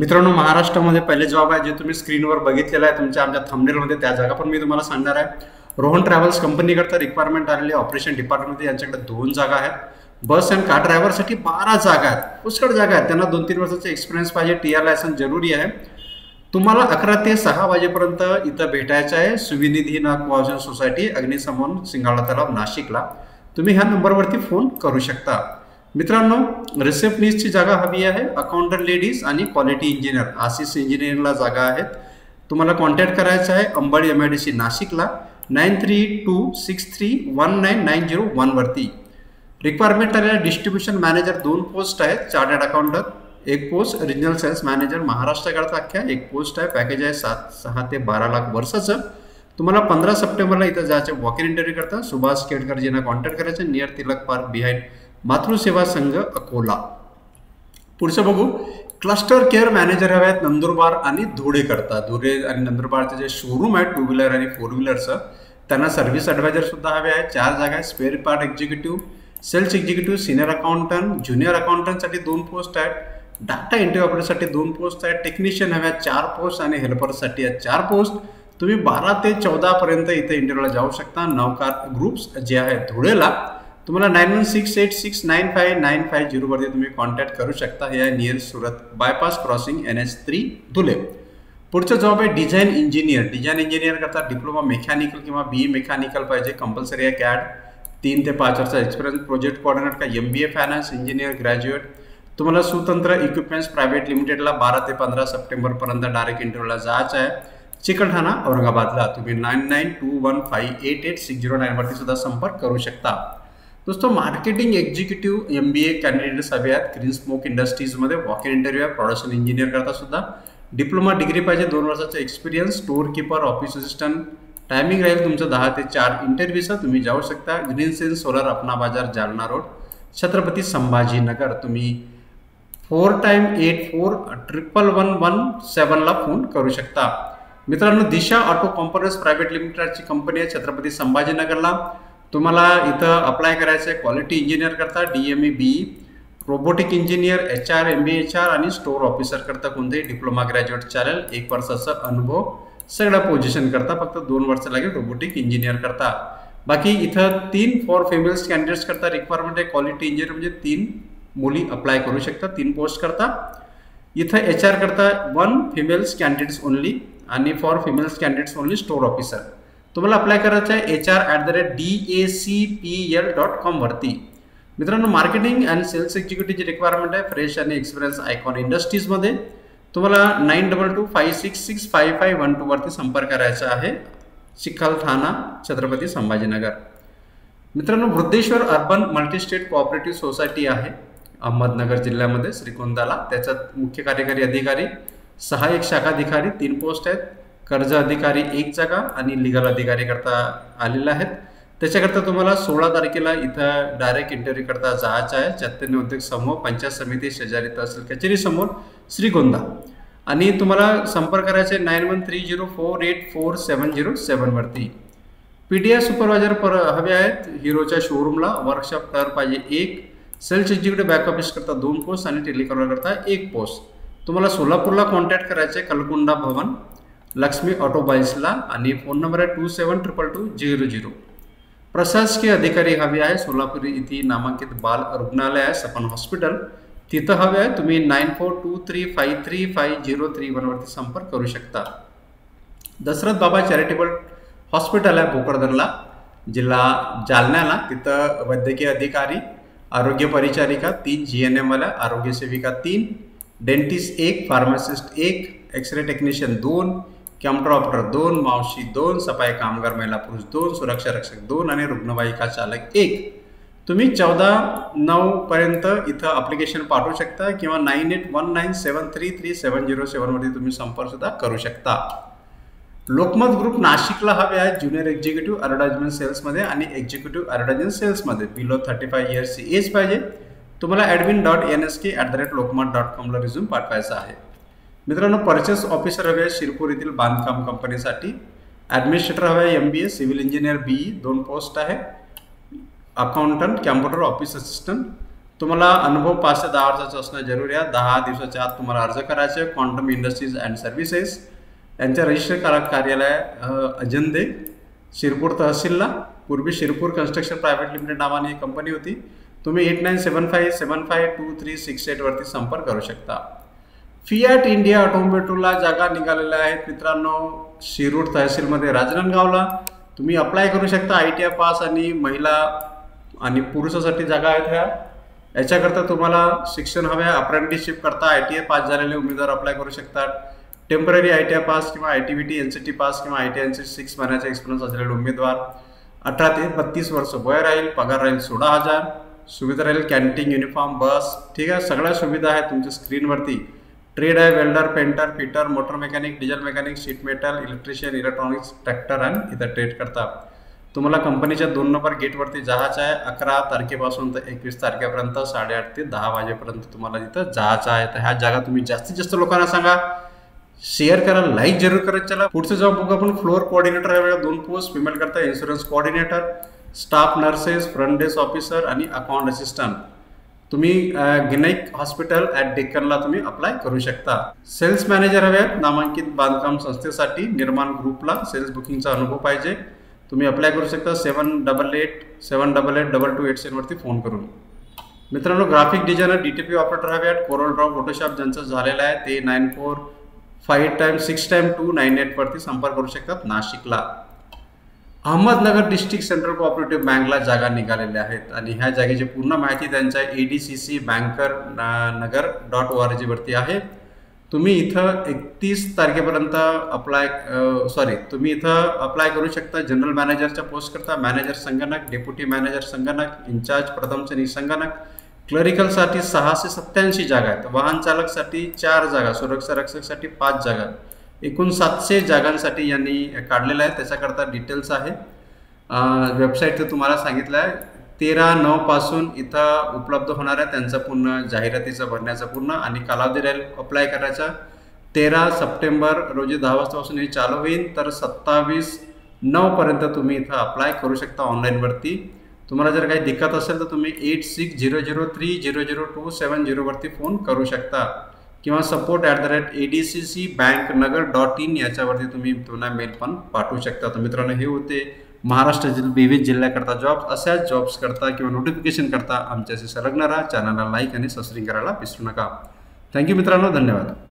मित्रांनो, महाराष्ट्रामध्ये पहिले जॉब आहे जे तुम्ही स्क्रीनवर बघितलेलं आहे तुमच्या आमच्या थंबनेलमध्ये, त्या जागा पण मी तुम्हाला सांगणार आहे. रोहन ट्रॅव्हल्स कंपनीकरता रिक्वायरमेंट आलेली ऑपरेशन डिपार्टमेंटमध्ये यांच्याकडे 2 जागा आहेत. बस अँड कार ड्रायव्हरसाठी 12 जागा आहेत, पुष्कळ जागा आहेत. त्यांना 2-3 वर्षाचा एक्सपिरियन्स पाहिजे, TR लायसन्स जरुरी आहे. तुम्हाला 11 ते 6 वाजेपर्यंत इथं भेटायचं आहे. सुविनिधी नाग कोऑपरेशन सोसायटी, अग्निशमन, सिंगाळा तलाव, नाशिकला. तुम्ही ह्या नंबरवरती फोन करू शकता. मित्रांनो, रिसेप्शनिस्टची जागा हवी आहे, अकाउंटंट लेडीज आणि क्वालिटी इंजिनियर, आसिस इंजिनिअरिंगला जागा आहेत. तुम्हाला कॉन्टॅक्ट करायचं आहे अंबडी MIDC नाशिकला 9326319901 वरती. रिक्वायरमेंट आलेला डिस्ट्रीब्युशन मॅनेजर 2 पोस्ट आहेत, chartered accountant 1 post, regional sales manager महाराष्ट्राकरता अख्ख्या 1 पोस्ट आहे. पॅकेज आहे 6 ते 12 लाख वर्षाचं. तुम्हाला 15 सप्टेंबरला इथं जायचं वॉक इन इंटरव्ह्यू करता. सुभाष केडकरजींना कॉन्टॅक्ट करायचं, near Tilak park behind Matruseva संघ अकोला. पुढचं बघू, क्लस्टर केअर मॅनेजर हवे आहेत नंदुरबार आणि धुळे करता. धुळे आणि नंदुरबारचे जे शोरूम आहे 2 व्हीलर आणि 4 व्हीलरचं, त्यांना सर्व्हिस ॲडवायझर सुद्धा हवे आहे. 4 जागा आहेत. Spare part executive, sales executive, senior accountant, ज्युनियर अकाउंटंटसाठी 2 पोस्ट आहेत. डाटा एंट्री ऑपरेटरसाठी 2 पोस्ट आहेत. टेक्निशियन हव्या 4 पोस्ट आणि हेल्परसाठी आहेत 4 पोस्ट. तुम्ही 12 ते 14 पर्यंत इथे इंटरव्ह्यूला जाऊ शकता. नवकार ग्रुप्स जे आहे धुळेला, तुम्हाला 9168695950 वरती तुम्ही कॉन्टॅक्ट करू शकता. हे आहे near Surat bypass crossing NH3 Dhule. पुढचं जॉब आहे डिझाईन इंजिनियर. डिझाईन इंजिनियर करता डिप्लोमा मेकॅनिकल किंवा BE मेकॅनिकल पाहिजे, कंपल्सरी आहे. CAD 3 ते 5 वर्षाचा एक्सपिरियन्स. प्रोजेक्ट कोऑर्डिनेटर का MBA फायनान्स इंजिनियर ग्रॅज्युएट. तुम्हाला सुतंत्र इक्विपमेंट्स प्रायव्हेट लिमिटेडला 12 ते 15 सप्टेंबरपर्यंत डायरेक्ट इंटरव्ह्यूला जायचं आहे. चिकलठाणा औरंगाबादला. तुम्ही 9921588609 वरती सुद्धा संपर्क करू शकता. दोस्तों, मार्केटिंग एक्झिक्युटिव्ह MBA कॅन्डिडेट्स हवे आहेत. ग्रीन स्मोक इंडस्ट्रीजमध्ये वॉक इन इंटरव्ह्यू आहे. प्रोडक्शन इंजिनियर करता सुद्धा डिप्लोमा डिग्री पाहिजे, 2 वर्षाचा experience. Store keeper, office assistant. Timing राहील तुमचं 10 ते 4 इंटरव्ह्यूचं. तुम्ही जाऊ शकता. ग्रीन सेन्स सोलर, अपना बाजार, जालना रोड, छत्रपती संभाजीनगर. तुम्ही 4टाइम841117 ला फोन करू शकता. मित्रांनो, दिशा ऑटो कॉम्पोनंट्स प्रायव्हेट लिमिटेडची कंपनी आहे छत्रपती संभाजीनगरला. तुम्हाला इथं अप्लाय करायचं आहे क्वालिटी इंजिनियर करता, DME BE, robotic engineer, HR MBA HR आणि स्टोअर ऑफिसर करता कोणतेही डिप्लोमा ग्रॅज्युएट चालेल. 1 वर्षाचा अनुभव सगळ्या पोझिशन करता, फक्त 2 वर्ष लागेल रोबोटिक इंजिनियर करता. बाकी इथं 3 फॉर फिमेल्स कॅन्डिडेट्स करता रिक्वायरमेंट आहे. क्वालिटी इंजिनियर म्हणजे 3 मुली अप्लाय करू शकता, 3 पोस्ट करता. इथं HR करता 1 फिमेल्स कॅन्डिडेट्स ओनली आणि for females candidates only store officer. तुम्हाला अप्लाय करायचं आहे HR@dacpl.com वरती. मित्रांनो, मार्केटिंग अँड सेल्स एक्झिक्युटिव्हची रिक्वायरमेंट आहे. फ्रेश आणि एक्सपिरियन्स आयकॉन इंडस्ट्रीजमध्ये. तुम्हाला 9225665512 वरती संपर्क करायचा आहे. चिखलठाणा, छत्रपती संभाजीनगर. मित्रांनो, Vriddheshwar urban multi-state cooperative society आहे अहमदनगर जिल्ह्यामध्ये, श्रीगोंदाला. त्याचा मुख्य कार्यकारी अधिकारी, सहाय्यक शाखाधिकारी 3 पोस्ट आहेत. कर्ज अधिकारी 1 जागा आणि लिगल अधिकारी करता आलेला आहेत. त्याच्याकरता तुम्हाला 16 तारखेला इथं डायरेक्ट इंटरव्ह्यू करता जायचं आहे. चैतन्य उद्योग समूह, पंचायत समिती शेजारी तहसील कचेरी समोर, श्रीगोंदा. आणि तुम्हाला संपर्क करायचे 9130484707 वरती. PDI सुपरवायझर हवे आहेत हिरोच्या शोरूमला. वर्कशॉप तर पाहिजे 1. सेल्स एक्झिक्युटिव्ह बॅक ऑफिस करता 2 पोस्ट आणि टेलिकॉलर करता 1 पोस्ट. तुम्हाला सोलापूरला कॉन्टॅक्ट करायचे, कलकुंडा भवन, लक्ष्मी ऑटोबाईल्सला. आणि फोन नंबर आहे 27222000. प्रशासकीय अधिकारी हवे आहे. सोलापूर इथे नामांकित बाल रुग्णालय आहे, सपन हॉस्पिटल, तिथं हवे आहे. तुम्ही 9423535031 वरती संपर्क करू शकता. दशरथ बाबा चॅरिटेबल हॉस्पिटल आहे भोकरदनला, जिल्हा जालन्याला. तिथं वैद्यकीय अधिकारी, आरोग्य परिचारिका 3, GNM वाला, आरोग्य सेविका 3, dentist 1, pharmacist 1, x-ray technician 2, computer operator 2, मावशी 2, सफाई कामगार महिला पुरुष 2, सुरक्षा रक्षक 2 आणि रुग्णवाहिका चालक 1. तुम्ही 14/9 पर्यंत इथं अप्लिकेशन पाठवू शकता किंवा 9819733707 वरती तुम्ही संपर्क सुद्धा करू शकता. लोकमत ग्रुप नाशिकला हवे आहेत ज्युनियर एक्झिक्युटिव्ह ॲडव्हर्टाइजमेंट सेल्समध्ये आणि एक्झिक्युटिव्ह ॲडव्हर्टाइजमेंट सेल्समध्ये. बिलो 35 इयर्सची एज पाहिजे. तुम्हाला admin.nsk@lokmat.com ला रिझ्यूम पाठवायचा आहे. मित्रांनो, परचेस ऑफिसर हवे शिरपूर येथील बांधकाम कंपनीसाठी. ॲडमिनिस्ट्रेटर हवे MBA, civil engineer BE 2 post आहे. Accountant, computer office assistant. तुम्हाला अनुभव 5 ते 10 वर्षाचा असणं जरुरी आहे. 10 दिवसाच्या आत तुम्हाला अर्ज करायचे. क्वांटम इंडस्ट्रीज अँड सर्व्हिसेस यांच्या रजिस्टर कार्यालय अजंदे, शिरपूर तहसीलला. पूर्वी शिरपूर कन्स्ट्रक्शन प्रायव्हेट लिमिटेड नावाने ही कंपनी होती. तुम्ही 8975752368 वरती संपर्क करू शकता. फियाट इंडिया ऑटोमोटिव्हला जागा निघालेल्या आहेत मित्रांनो. शिरूर तहसीलमध्ये राजनांदगावला तुम्ही अप्लाय करू शकता. ITI पास आणि महिला आणि पुरुषासाठी जागा आहेत ह्या. याच्याकरता तुम्हाला शिक्षण हवे. अप्रेंटिसशिप करता ITI पास झालेले उमेदवार अप्लाय करू शकतात. टेम्पररी ITI पास किंवा ITBT NCT पास किंवा ITI NCT 6 महिन्याचा एक्सपिरियन्स असलेले उमेदवार. 18 ते 32 वर्ष वय राहील. पगार राहील 16,000. सुविधा राहील कॅन्टीन, युनिफॉर्म, बस. ठीक आहे, सगळ्या सुविधा आहेत तुमच्या स्क्रीनवरती. ट्रेड आहे welder, painter, fitter, motor mechanic, diesel mechanic, sheet metal, electrician, electronics, tractor आणि इतर ट्रेड करता. तुम्हाला कंपनीच्या 2 नंबर गेटवरती जायचं आहे. 11 तारखेपासून तर 21 तारखेपर्यंत 8:30 ते 10 वाजेपर्यंत तुम्हाला तिथं जायचं आहे. तर ह्या जागा तुम्ही जास्तीत जास्त लोकांना सांगा, शेअर करा, लाईक जरूर करत चला. पुढचं जॉब बघू आपण. फ्लोअर कोऑर्डिनेटर आहे. 2 पोस्ट फिमेल करता. Insurance coordinator, staff nurses, front desk officer आणि अकाउंट असिस्टंट. तुम्ही गिनाईक हॉस्पिटल ॲट डेक्कनला तुम्ही अप्लाय करू शकता. सेल्स मॅनेजर हवे आहेत. नामांकित बांधकाम संस्थेसाठी निर्माण ग्रुपला सेल्स बुकिंगचा अनुभव पाहिजे. तुम्ही अप्लाय करू शकता 7887882287 वरती फोन करून. मित्रांनो, ग्राफिक डिझायनर, DTP ऑपरेटर हवे आहेत. कोरल ड्रॉ, फोटोशॉप ज्यांचं झालेलं आहे ते 94586298 वरती संपर्क करू शकतात. नाशिकला. अहमदनगर डिस्ट्रिक्ट सेंट्रल कोऑपरेटिव्ह बँकला जागा निघालेल्या आहेत आणि ह्या जागेची पूर्ण माहिती त्यांच्या adccbanker.org वरती आहे. तुम्ही इथं 31 तारखेपर्यंत तुम्ही इथं अप्लाय करू शकता. जनरल मॅनेजरच्या पोस्ट करता. मॅनेजर संगणक, डेप्युटी मॅनेजर संगणक, इंचार्ज प्रथम श्रेणी संगणक. क्लरिकलसाठी 687 जागा आहेत. वाहन चालकसाठी 4 जागा. सुरक्षा रक्षकसाठी 5 जागा. एकूण 700 जागांसाठी यांनी काढलेलं आहे. त्याच्याकरता डिटेल्स आहे. वेबसाईट ते तुम्हाला सांगितलं आहे. 13/9 पासून इथं उपलब्ध होणार आहे. त्यांचं पूर्ण जाहिरातीचं भरण्याचं पूर्ण आणि कालावधी राहील अप्लाय करायचा 13 सप्टेंबर रोजी 10 वाजतापासून हे चालू होईल. तर 27/9 पर्यंत तुम्ही इथं अप्लाय करू शकता ऑनलाईनवरती. तुम्हाला जर काही दिक्कत असेल तर तुम्ही 8600300270 वरती फोन करू शकता किंवा support@adccbanknagar.in याच्यावरती तुम्ही पुन्हा मेल पण पाठवू शकता. तर मित्रांनो, हे होते महाराष्ट्रातील विविध जिल्ह्याकरता जॉब्स. अशाच जॉब्स करता किंवा नोटिफिकेशन करता आमच्याशी संलग्न राहा. चॅनलला लाईक आणि सबस्क्राईब करायला विसरू नका. थँक्यू मित्रांनो, धन्यवाद.